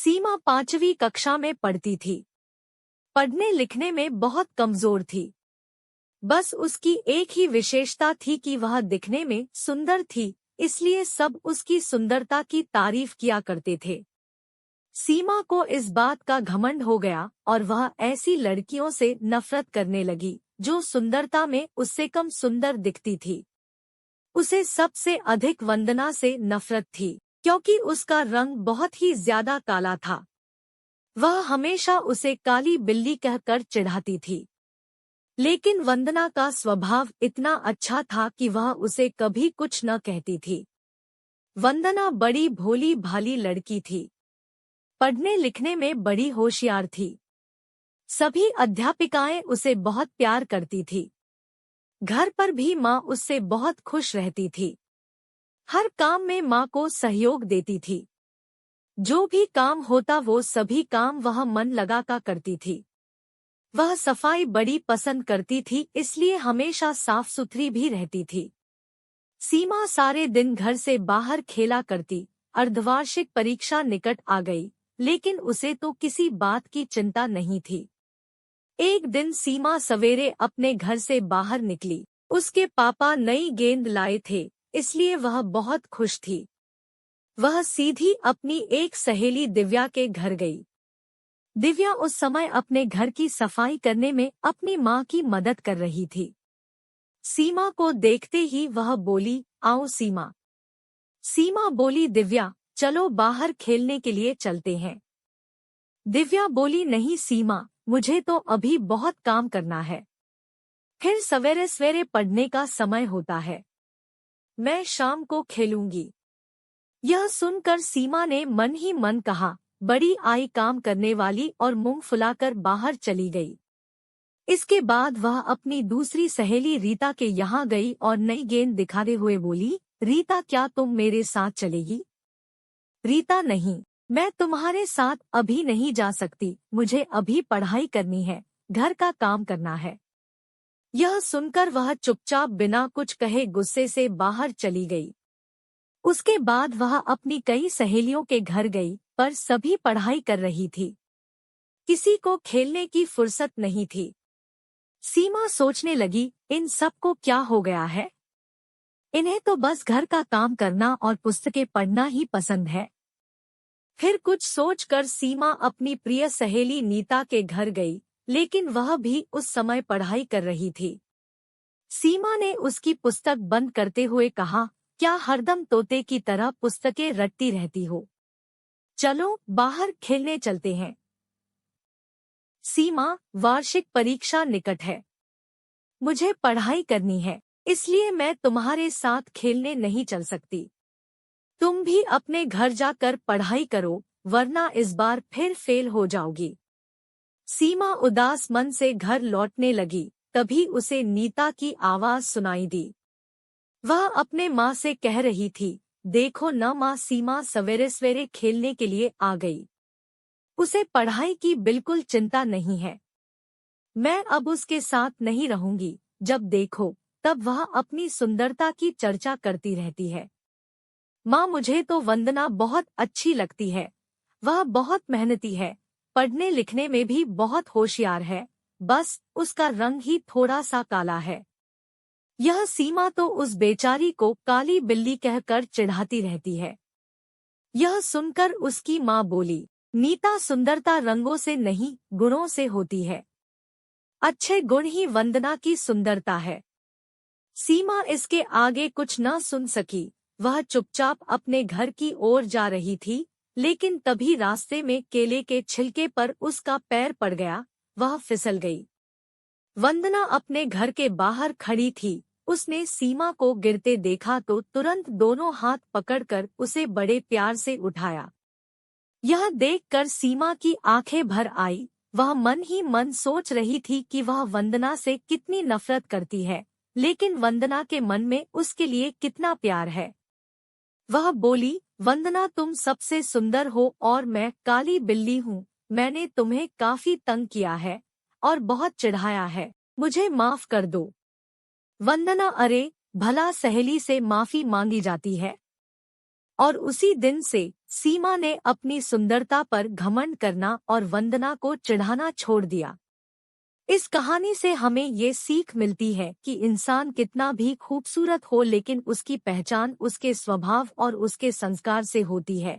सीमा 5वीं कक्षा में पढ़ती थी। पढ़ने लिखने में बहुत कमजोर थी। बस उसकी एक ही विशेषता थी कि वह दिखने में सुंदर थी, इसलिए सब उसकी सुंदरता की तारीफ किया करते थे। सीमा को इस बात का घमंड हो गया और वह ऐसी लड़कियों से नफरत करने लगी जो सुंदरता में उससे कम सुंदर दिखती थी। उसे सबसे अधिक वंदना से नफरत थी, क्योंकि उसका रंग बहुत ही ज्यादा काला था। वह हमेशा उसे काली बिल्ली कहकर चिढ़ाती थी। लेकिन वंदना का स्वभाव इतना अच्छा था कि वह उसे कभी कुछ न कहती थी। वंदना बड़ी भोली भाली लड़की थी। पढ़ने लिखने में बड़ी होशियार थी। सभी अध्यापिकाएं उसे बहुत प्यार करती थी। घर पर भी माँ उससे बहुत खुश रहती थी। हर काम में माँ को सहयोग देती थी। जो भी काम होता वो सभी काम वह मन लगाकर करती थी। वह सफाई बड़ी पसंद करती थी, इसलिए हमेशा साफ सुथरी भी रहती थी। सीमा सारे दिन घर से बाहर खेला करती। अर्धवार्षिक परीक्षा निकट आ गई, लेकिन उसे तो किसी बात की चिंता नहीं थी। एक दिन सीमा सवेरे अपने घर से बाहर निकली। उसके पापा नई गेंद लाए थे, इसलिए वह बहुत खुश थी। वह सीधी अपनी एक सहेली दिव्या के घर गई। दिव्या उस समय अपने घर की सफाई करने में अपनी माँ की मदद कर रही थी। सीमा को देखते ही वह बोली, आओ सीमा। सीमा बोली, दिव्या चलो बाहर खेलने के लिए चलते हैं। दिव्या बोली, नहीं सीमा, मुझे तो अभी बहुत काम करना है। फिर सवेरे सवेरे पढ़ने का समय होता है। मैं शाम को खेलूंगी। यह सुनकर सीमा ने मन ही मन कहा, बड़ी आई काम करने वाली, और मुंह फुलाकर बाहर चली गई। इसके बाद वह अपनी दूसरी सहेली रीता के यहाँ गई और नई गेंद दिखाते हुए बोली, रीता क्या तुम मेरे साथ चलेगी? रीता, नहीं, मैं तुम्हारे साथ अभी नहीं जा सकती, मुझे अभी पढ़ाई करनी है, घर का काम करना है। यह सुनकर वह चुपचाप बिना कुछ कहे गुस्से से बाहर चली गई। उसके बाद वह अपनी कई सहेलियों के घर गई, पर सभी पढ़ाई कर रही थी। किसी को खेलने की फुर्सत नहीं थी। सीमा सोचने लगी, इन सब को क्या हो गया है? इन्हें तो बस घर का काम करना और पुस्तकें पढ़ना ही पसंद है। फिर कुछ सोचकर सीमा अपनी प्रिय सहेली नीता के घर गई, लेकिन वह भी उस समय पढ़ाई कर रही थी। सीमा ने उसकी पुस्तक बंद करते हुए कहा, क्या हरदम तोते की तरह पुस्तकें रटती रहती हो? चलो बाहर खेलने चलते हैं। सीमा, वार्षिक परीक्षा निकट है। मुझे पढ़ाई करनी है, इसलिए मैं तुम्हारे साथ खेलने नहीं चल सकती। तुम भी अपने घर जाकर पढ़ाई करो, वरना इस बार फिर फेल हो जाओगी। सीमा उदास मन से घर लौटने लगी, तभी उसे नीता की आवाज सुनाई दी। वह अपने माँ से कह रही थी, देखो न माँ, सीमा सवेरे सवेरे खेलने के लिए आ गई। उसे पढ़ाई की बिल्कुल चिंता नहीं है। मैं अब उसके साथ नहीं रहूंगी। जब देखो तब वह अपनी सुंदरता की चर्चा करती रहती है। माँ, मुझे तो वंदना बहुत अच्छी लगती है। वह बहुत मेहनती है, पढ़ने लिखने में भी बहुत होशियार है, बस उसका रंग ही थोड़ा सा काला है। यह सीमा तो उस बेचारी को काली बिल्ली कहकर चिढ़ाती रहती है। यह सुनकर उसकी माँ बोली, नीता, सुंदरता रंगों से नहीं, गुणों से होती है। अच्छे गुण ही वंदना की सुंदरता है। सीमा इसके आगे कुछ न सुन सकी। वह चुपचाप अपने घर की ओर जा रही थी, लेकिन तभी रास्ते में केले के छिलके पर उसका पैर पड़ गया। वह फिसल गई। वंदना अपने घर के बाहर खड़ी थी। उसने सीमा को गिरते देखा तो तुरंत दोनों हाथ पकड़कर उसे बड़े प्यार से उठाया। यह देखकर सीमा की आंखें भर आई। वह मन ही मन सोच रही थी कि वह वंदना से कितनी नफरत करती है, लेकिन वंदना के मन में उसके लिए कितना प्यार है। वह बोली, वंदना, तुम सबसे सुंदर हो और मैं काली बिल्ली हूँ। मैंने तुम्हें काफी तंग किया है और बहुत चिढ़ाया है, मुझे माफ कर दो। वंदना, अरे भला सहेली से माफी मांगी जाती है? और उसी दिन से सीमा ने अपनी सुंदरता पर घमंड करना और वंदना को चिढ़ाना छोड़ दिया। इस कहानी से हमें ये सीख मिलती है कि इंसान कितना भी खूबसूरत हो लेकिन उसकी पहचान उसके स्वभाव और उसके संस्कार से होती है।